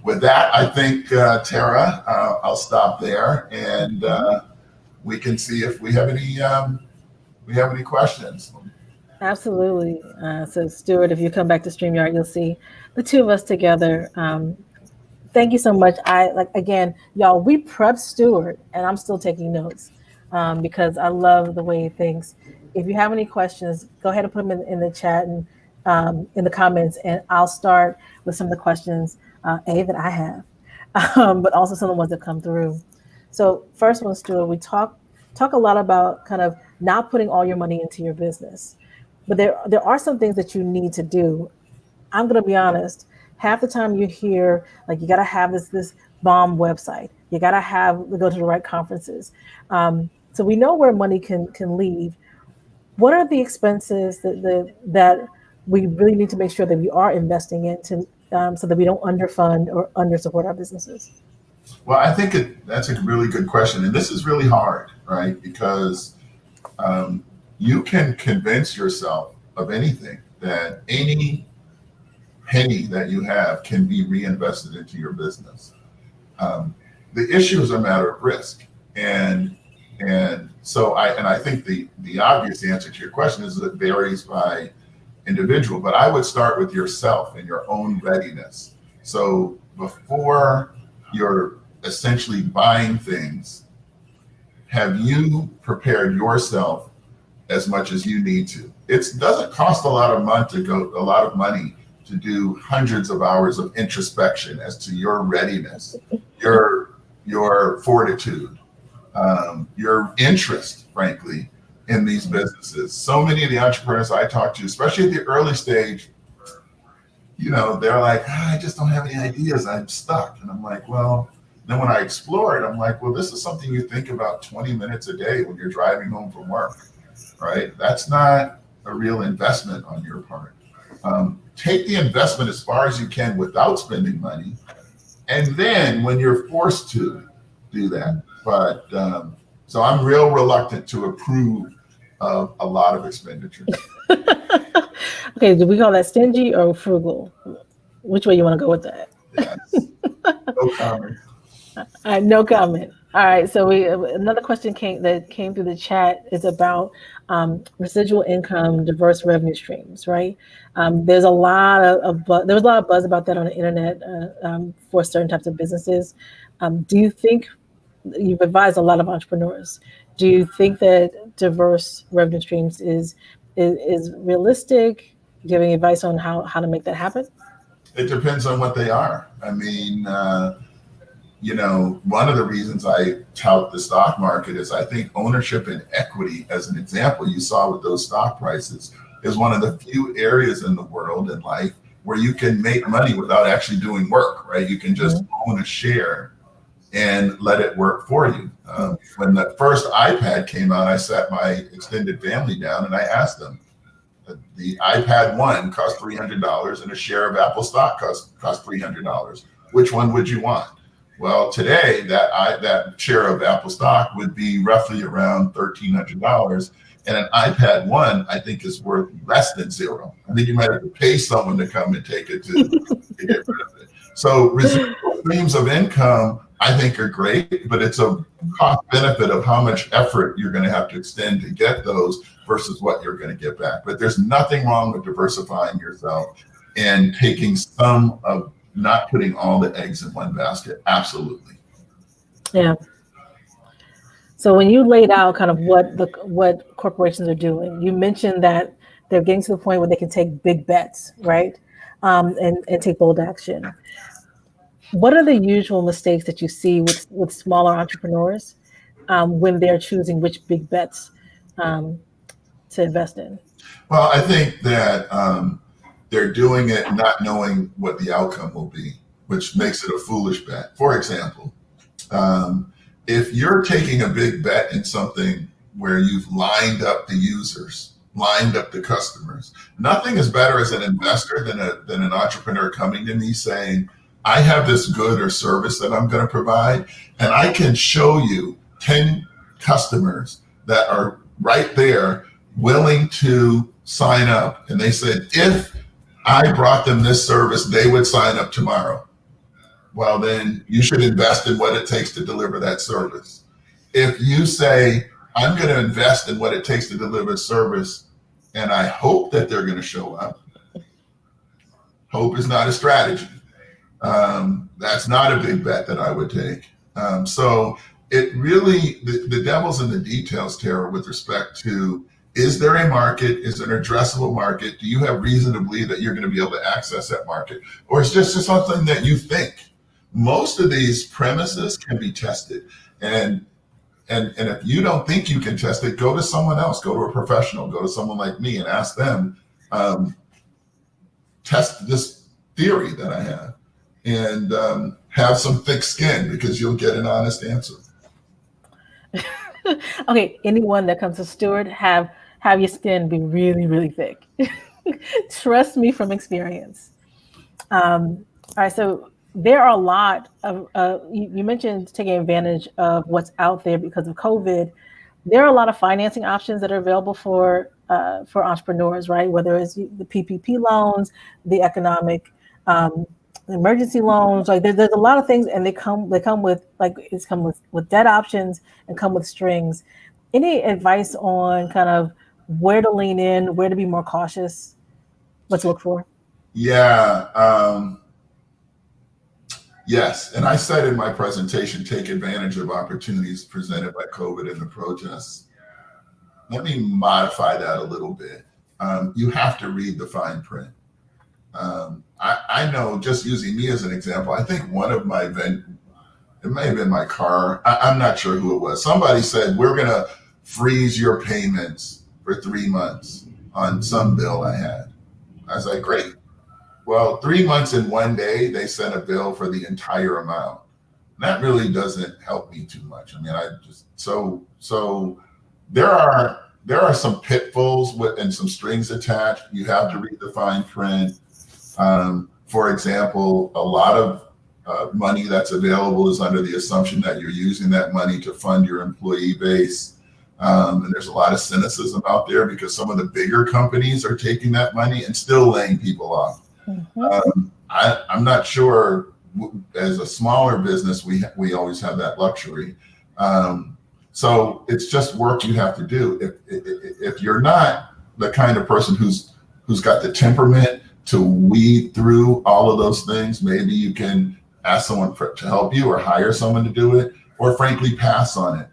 With that, I think, Tara, I'll stop there, and we can see if we have any questions. Absolutely. So, Stuart, if you come back to StreamYard, you'll see the two of us together. Thank you so much. Again, y'all, we prepped Stuart, and I'm still taking notes because I love the way he thinks. If you have any questions, go ahead and put them in the chat and in the comments, and I'll start with some of the questions that I have, but also some of the ones that come through. So first one, Stuart, we talk a lot about kind of not putting all your money into your business, but there are some things that you need to do. I'm going to be honest. Half the time you hear like you got to have this bomb website, you got to go to the right conferences. So we know where money can leave. What are the expenses that we really need to make sure that we are investing into so that we don't underfund or undersupport our businesses? Well, I think that's a really good question. And this is really hard, right? Because you can convince yourself of anything, that any penny that you have can be reinvested into your business. The issue is a matter of risk. And so I think the obvious answer to your question is that it varies by individual, but I would start with yourself and your own readiness. So before you're essentially buying things, have you prepared yourself as much as you need to? It doesn't cost a lot of money to do hundreds of hours of introspection as to your readiness, your fortitude, your interest, frankly, in these businesses. So many of the entrepreneurs I talk to, especially at the early stage, they're like, I just don't have any ideas. I'm stuck. And I'm like, well, then when I explore it, I'm like, well, this is something you think about 20 minutes a day when you're driving home from work, right? That's not a real investment on your part. Take the investment as far as you can without spending money. And then when you're forced to, do that. But so I'm real reluctant to approve of a lot of expenditures. Okay, do we call that stingy or frugal? Which way you want to go with that? Yes. No comment. All right, no comment. All right, so another question that came through the chat is about residual income, diverse revenue streams, right? There's a lot of buzz about that on the internet for certain types of businesses. Do you think, you've advised a lot of entrepreneurs, do you think that diverse revenue streams is realistic? Giving advice on how to make that happen? It depends on what they are. I mean, one of the reasons I tout the stock market is I think ownership and equity, as an example, you saw with those stock prices, is one of the few areas in the world and life where you can make money without actually doing work, right? You can just own a share and let it work for you. When the first iPad came out, I sat my extended family down and I asked them, the iPad 1 cost $300 and a share of Apple stock cost $300. Which one would you want? Well, today that share of Apple stock would be roughly around $1,300, and an iPad 1 I think is worth less than zero. I think you might have to pay someone to come and take it to get rid of it. So residual streams of income I think are great, but it's a cost benefit of how much effort you're going to have to extend to get those versus what you're going to get back. But there's nothing wrong with diversifying yourself and taking some of, not putting all the eggs in one basket. Absolutely. Yeah. So when you laid out kind of what corporations are doing, you mentioned that they're getting to the point where they can take big bets, right? And take bold action. What are the usual mistakes that you see with smaller entrepreneurs when they're choosing which big bets to invest in? Well, I think that they're doing it not knowing what the outcome will be, which makes it a foolish bet. For example, if you're taking a big bet in something where you've lined up the users, lined up the customers, nothing is better as an investor than an entrepreneur coming to me saying, I have this good or service that I'm going to provide, and I can show you 10 customers that are right there willing to sign up, and they said, if I brought them this service, they would sign up tomorrow. Well, then you should invest in what it takes to deliver that service. If you say, I'm going to invest in what it takes to deliver service, and I hope that they're going to show up, hope is not a strategy. That's not a big bet that I would take. So it really, the devil's in the details, Tara, with respect to, is there a market? Is there an addressable market? Do you have reason to believe that you're going to be able to access that market? Or is this just something that you think? Most of these premises can be tested. And if you don't think you can test it, go to someone else, go to a professional, go to someone like me and ask them, test this theory that I have, and have some thick skin, because you'll get an honest answer. Okay, anyone that comes to Stewart, have your skin be really, really thick. Trust me from experience. All right, so there are a lot of, you mentioned taking advantage of what's out there because of COVID. There are a lot of financing options that are available for entrepreneurs, right? Whether it's the PPP loans, the economic emergency loans, like there's a lot of things, and they come with, like, it's come with debt options and come with strings. Any advice on kind of where to lean in, where to be more cautious, what to look for? Yeah. Yes. And I said in my presentation, take advantage of opportunities presented by COVID and the protests. Let me modify that a little bit. You have to read the fine print. I know, just using me as an example, I think one of my it may have been my car. I'm not sure who it was. Somebody said, we're going to freeze your payments for 3 months on some bill I had. I was like, great. Well, 3 months and 1 day, they sent a bill for the entire amount. That really doesn't help me too much. I mean, so there are some pitfalls and some strings attached. You have to read the fine print. For example, a lot of money that's available is under the assumption that you're using that money to fund your employee base. And there's a lot of cynicism out there because some of the bigger companies are taking that money and still laying people off. Mm-hmm. I'm not sure, as a smaller business, we always have that luxury. So it's just work you have to do. If you're not the kind of person who's got the temperament to weed through all of those things, maybe you can ask someone to help you, or hire someone to do it, or frankly pass on it.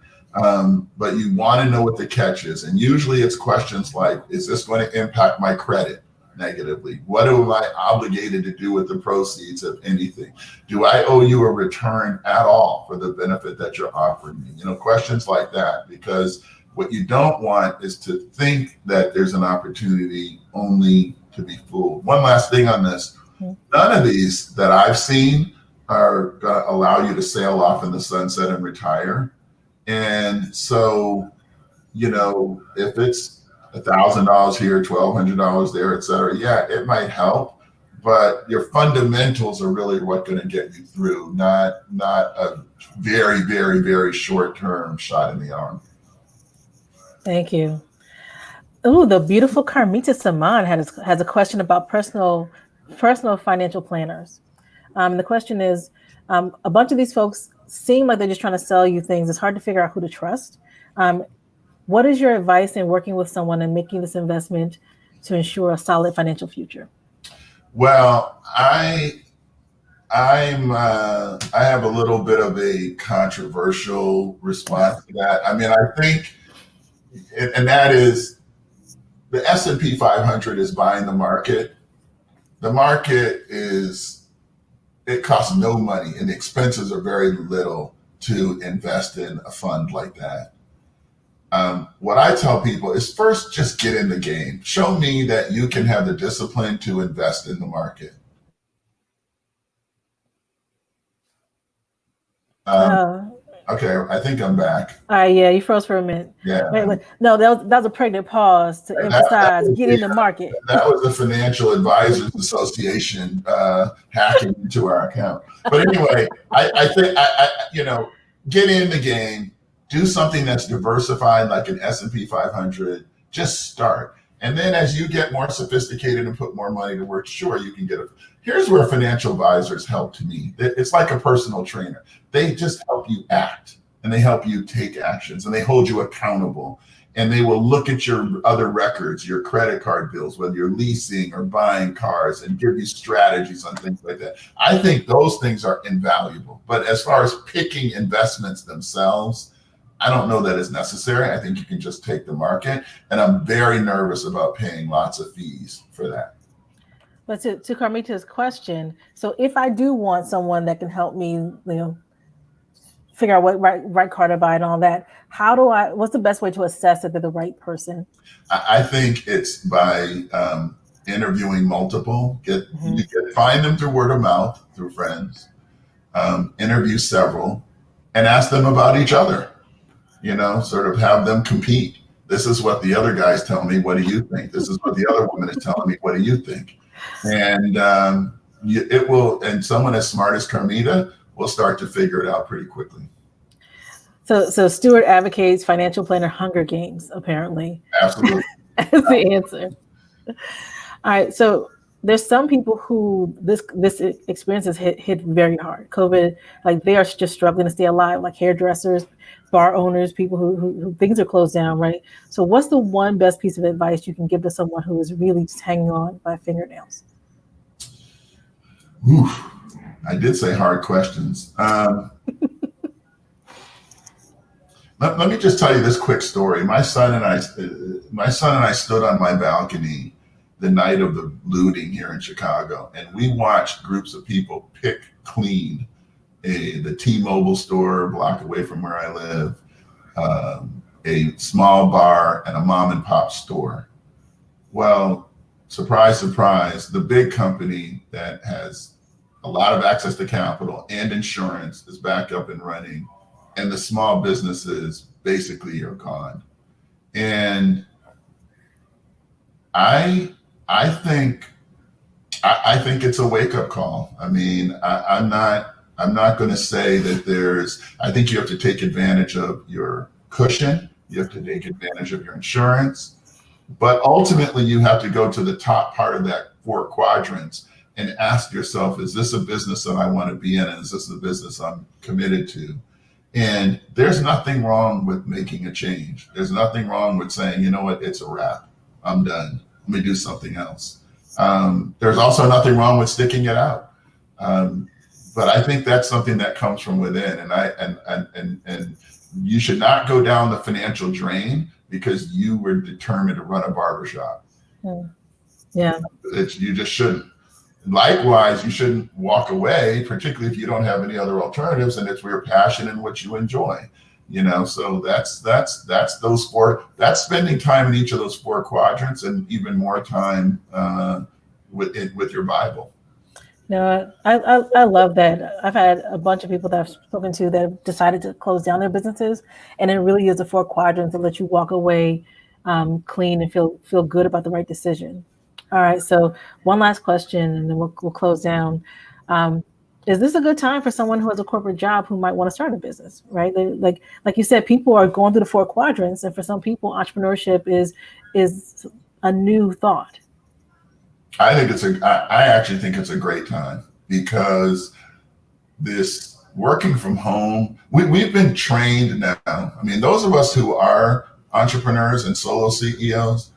But you want to know what the catch is. And usually it's questions like, is this going to impact my credit negatively? What am I obligated to do with the proceeds of anything? Do I owe you a return at all for the benefit that you're offering me? Questions like that, because what you don't want is to think that there's an opportunity only to be fooled. One last thing on this. None of these that I've seen are going to allow you to sail off in the sunset and retire. And so, if it's $1,000 here, $1,200 there, et cetera, yeah, it might help, but your fundamentals are really what's going to get you through, not a very, very, very short-term shot in the arm. Thank you. Oh, the beautiful Carmita Saman has a question about personal financial planners. The question is, a bunch of these folks seem like they're just trying to sell you things. It's hard to figure out who to trust. What is your advice in working with someone and making this investment to ensure a solid financial future? Well, I have a little bit of a controversial response to that. I mean, I think, and that is, the S&P 500 is buying the market. The market it costs no money, and the expenses are very little to invest in a fund like that. What I tell people is, first, just get in the game. Show me that you can have the discipline to invest in the market. Okay, I think I'm back. Yeah, you froze for a minute. Yeah. Wait. No, that was a pregnant pause to emphasize get in the market. That was the Financial Advisors Association hacking into our account. But anyway, I think get in the game, do something that's diversified like an S&P 500, Just start. And then as you get more sophisticated and put more money to work, sure, you can get it. Here's where financial advisors help to me. It's like a personal trainer. They just help you act, and they help you take actions, and they hold you accountable. And they will look at your other records, your credit card bills, whether you're leasing or buying cars, and give you strategies on things like that. I think those things are invaluable. But as far as picking investments themselves, I don't know that it's necessary. I think you can just take the market. And I'm very nervous about paying lots of fees for that. But to Carmita's question, so if I do want someone that can help me, figure out what right car to buy and all that, what's the best way to assess that they're the right person? I think it's by interviewing multiple. Find them through word of mouth, through friends, interview several, and ask them about each other. Sort of have them compete. This is what the other guys tell me. What do you think? This is what the other woman is telling me. What do you think? And it will. And someone as smart as Carmita will start to figure it out pretty quickly. So Stuart advocates financial planner Hunger Games, apparently. Absolutely. As the answer. All right. So there's some people who this experience has hit very hard. COVID, like they are just struggling to stay alive, like hairdressers, bar owners, people who things are closed down, right? So what's the one best piece of advice you can give to someone who is really just hanging on by fingernails? Oof. I did say hard questions. Let me just tell you this quick story. My son and I stood on my balcony the night of the looting here in Chicago, and we watched groups of people pick clean the T-Mobile store a block away from where I live, a small bar, and a mom and pop store. Well, surprise, surprise, the big company that has a lot of access to capital and insurance is back up and running, and the small businesses basically are gone. And I think it's a wake-up call. I mean, I'm not going to say that I think you have to take advantage of your cushion. You have to take advantage of your insurance. But ultimately, you have to go to the top part of that 4 quadrants and ask yourself, is this a business that I want to be in? And is this a business I'm committed to? And there's nothing wrong with making a change. There's nothing wrong with saying, you know what, it's a wrap. I'm done. Let me do something else. There's also nothing wrong with sticking it out. But I think that's something that comes from within. And you should not go down the financial drain because you were determined to run a barbershop. Yeah. You just shouldn't. Likewise, you shouldn't walk away, particularly if you don't have any other alternatives and it's your passion and what you enjoy. So that's those 4. That's spending time in each of those 4 quadrants, and even more time with your Bible. No, I love that. I've had a bunch of people that I've spoken to that have decided to close down their businesses, and it really is the 4 quadrants that let you walk away clean and feel good about the right decision. All right, so one last question, and then we'll close down. Is this a good time for someone who has a corporate job who might want to start a business, right? Like you said, people are going through the 4 quadrants, and for some people, entrepreneurship is a new thought. I actually think it's a great time because this working from home, we've been trained now. I mean, those of us who are entrepreneurs and solo CEOs,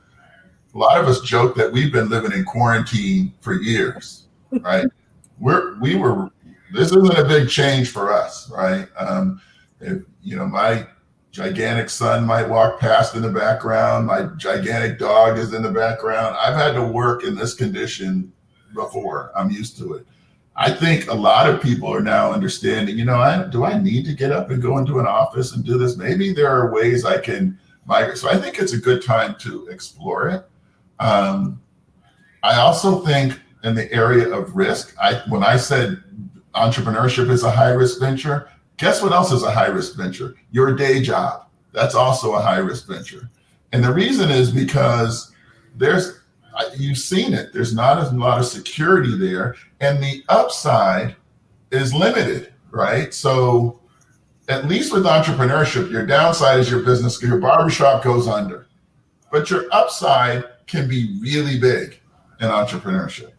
a lot of us joke that we've been living in quarantine for years, right? This isn't a big change for us, right? My gigantic son might walk past in the background. My gigantic dog is in the background. I've had to work in this condition before. I'm used to it. I think a lot of people are now understanding, do I need to get up and go into an office and do this? Maybe there are ways I can migrate. So I think it's a good time to explore it. I also think in the area of risk, when I said entrepreneurship is a high-risk venture, guess what else is a high-risk venture? Your day job. That's also a high-risk venture. And the reason is because you've seen it. There's not a lot of security there, and the upside is limited, right? So at least with entrepreneurship, your downside is your barbershop goes under. but your upside can be really big in entrepreneurship.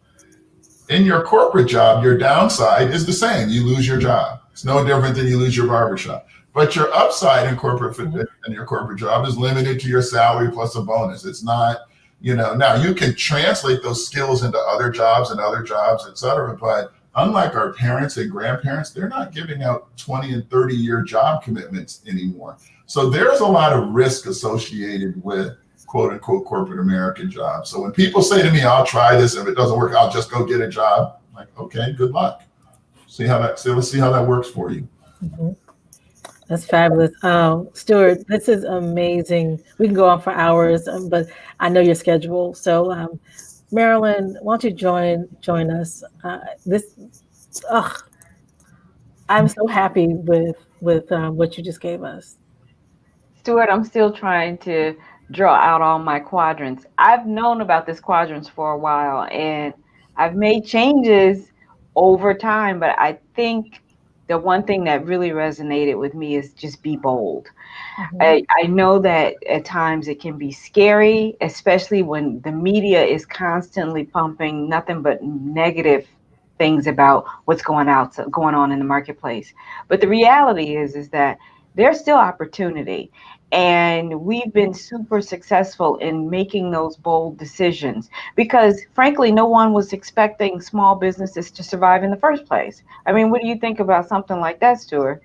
In your corporate job, your downside is the same. You lose your job. It's no different than you lose your barbershop. But your upside in corporate in your corporate job is limited to your salary plus a bonus. It's not, now you can translate those skills into other jobs, et cetera. But unlike our parents and grandparents, they're not giving out 20 and 30-year job commitments anymore. So there's a lot of risk associated with quote unquote corporate American jobs. So when people say to me, I'll try this, if it doesn't work, I'll just go get a job. I'm like, okay, good luck. Let's see how that works for you. Mm-hmm. That's fabulous. Stuart, this is amazing. We can go on for hours, but I know your schedule. So Marilyn, why don't you join us? I'm so happy with what you just gave us. Stuart, I'm still trying to draw out all my quadrants. I've known about this quadrants for a while, and I've made changes over time, but I think the one thing that really resonated with me is just be bold. I know that at times it can be scary, especially when the media is constantly pumping nothing but negative things about what's going on in the marketplace. But the reality is that there's still opportunity. And we've been super successful in making those bold decisions because, frankly, no one was expecting small businesses to survive in the first place. I mean, what do you think about something like that, Stuart?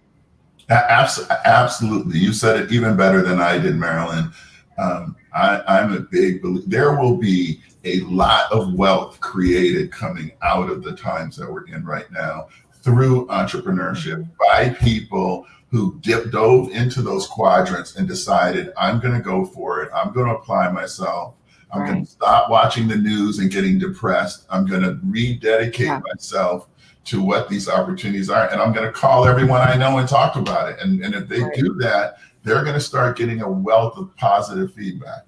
Absolutely. You said it even better than I did, Marilyn. I'm a big believer. There will be a lot of wealth created coming out of the times that we're in right now through entrepreneurship by people who dove into those quadrants and decided, I'm going to go for it. I'm going to apply myself. I'm going to stop watching the news and getting depressed. I'm going to rededicate myself to what these opportunities are. And I'm going to call everyone I know and talk about it. And if they do that, they're going to start getting a wealth of positive feedback.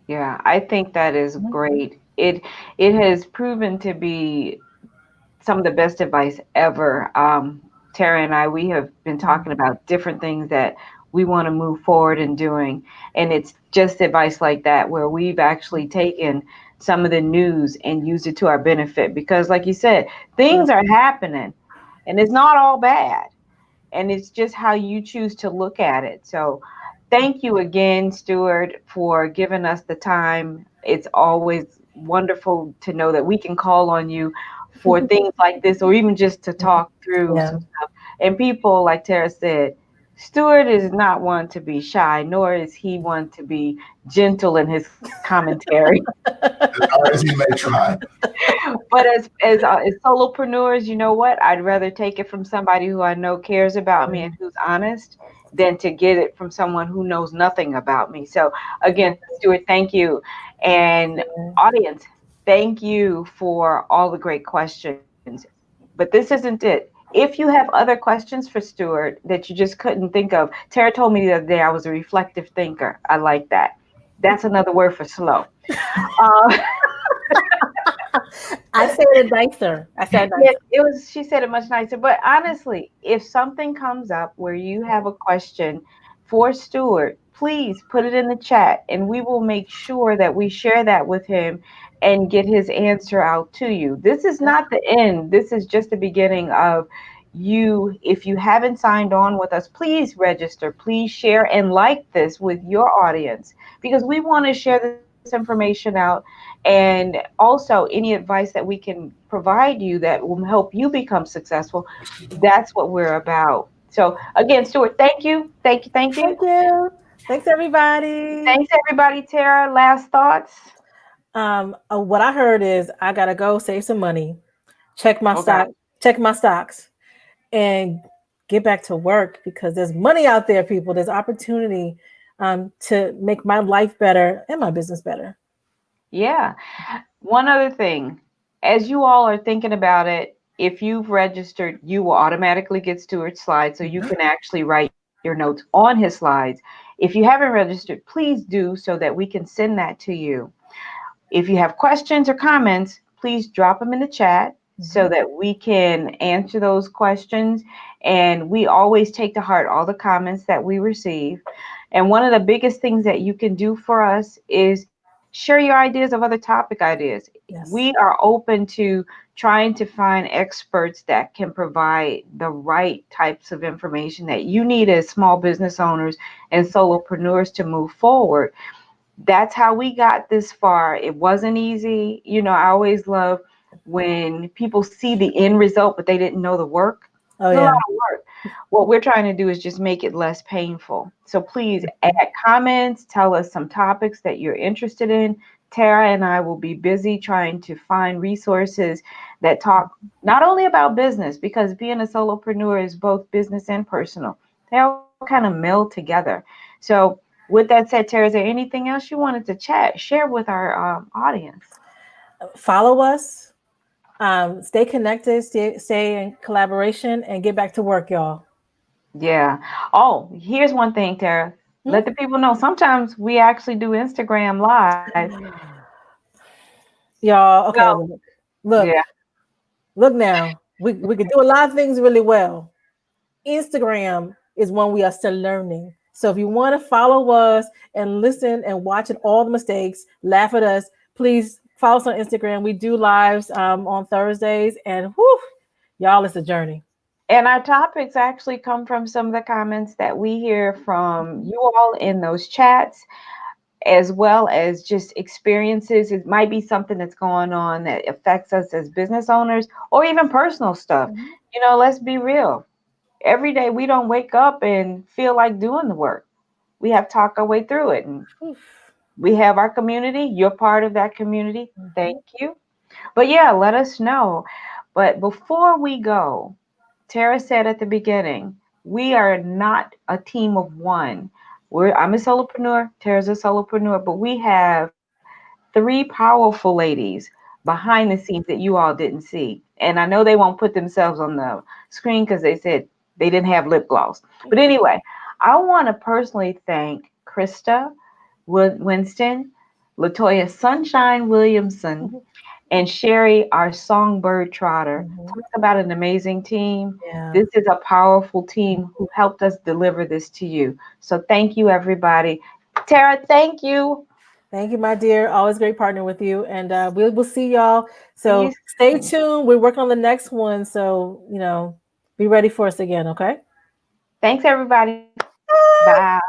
Yeah, I think that is great. It has proven to be some of the best advice ever. Tara and I, we have been talking about different things that we want to move forward in doing. And it's just advice like that where we've actually taken some of the news and used it to our benefit. Because like you said, things are happening and it's not all bad. And it's just how you choose to look at it. So thank you again, Stuart, for giving us the time. It's always wonderful to know that we can call on you for things like this, or even just to talk through some stuff. And people, like Tara said, Stuart is not one to be shy, nor is he one to be gentle in his commentary. As hard as he may try. But as solopreneurs, you know what? I'd rather take it from somebody who I know cares about me and who's honest than to get it from someone who knows nothing about me. So again, Stuart, thank you. And audience, thank you for all the great questions. But this isn't it. If you have other questions for Stuart that you just couldn't think of, Tara told me the other day I was a reflective thinker. I like that. That's another word for slow. I said it nicer. She said it much nicer. But honestly, if something comes up where you have a question for Stuart, please put it in the chat and we will make sure that we share that with him and get his answer out to you. This is not the end. This is just the beginning of you. If you haven't signed on with us, please register, please share and like this with your audience because we want to share this information out. And also any advice that we can provide you that will help you become successful. That's what we're about. So again, Stuart, thank you. Thank you. Thank you. Thanks, everybody. Thanks, everybody. Tara, last thoughts? What I heard is I got to go save some money, check my stocks, and get back to work because there's money out there, people. There's opportunity to make my life better and my business better. Yeah. One other thing, as you all are thinking about it, if you've registered, you will automatically get Stuart's slides so you can actually write your notes on his slides. If you haven't registered, please do so that we can send that to you. If you have questions or comments, please drop them in the chat so that we can answer those questions. And we always take to heart all the comments that we receive. And one of the biggest things that you can do for us is share your ideas of other topic ideas. We Yes. are open to trying to find experts that can provide the right types of information that you need as small business owners and solopreneurs to move forward. That's how we got this far. It wasn't easy. I always love when people see the end result, but they didn't know the work. Oh It's a lot yeah. of work. What we're trying to do is just make it less painful. So please add comments, tell us some topics that you're interested in. Tara and I will be busy trying to find resources that talk not only about business, because being a solopreneur is both business and personal. They all kind of meld together. So with that said, Tara, is there anything else you wanted to share with our audience? Follow us. Stay connected. Stay in collaboration, and get back to work, y'all. Yeah. Oh, here's one thing, Tara. Hmm? Let the people know. Sometimes we actually do Instagram live. Y'all, So, okay, look, yeah. look now. We can do a lot of things really well. Instagram is one we are still learning. So if you want to follow us and listen and watch it, all the mistakes, laugh at us, please follow us on Instagram. We do lives on Thursdays, and whew, y'all, it's a journey. And our topics actually come from some of the comments that we hear from you all in those chats, as well as just experiences. It might be something that's going on that affects us as business owners or even personal stuff. Mhm. Let's be real. Every day we don't wake up and feel like doing the work. We have to talk our way through it. And Oof. we have our community. You're part of that community. Thank Mhm. you. But yeah, let us know. But before we go, Tara said at the beginning, we are not a team of one. I'm a solopreneur, Tara's a solopreneur, but we have three powerful ladies behind the scenes that you all didn't see. And I know they won't put themselves on the screen because they said they didn't have lip gloss. But anyway, I want to personally thank Krista Winston, Latoya Sunshine Williamson, and Sherry, our songbird trotter. Mhm. Talk about an amazing team. Yeah. This is a powerful team who helped us deliver this to you. So thank you, everybody. Tara, thank you. Thank you, my dear. Always great partner with you. And we'll see y'all. See you So stay soon. tuned. We're working on the next one. So, be ready for us again. Okay. Thanks, everybody. Bye. Bye.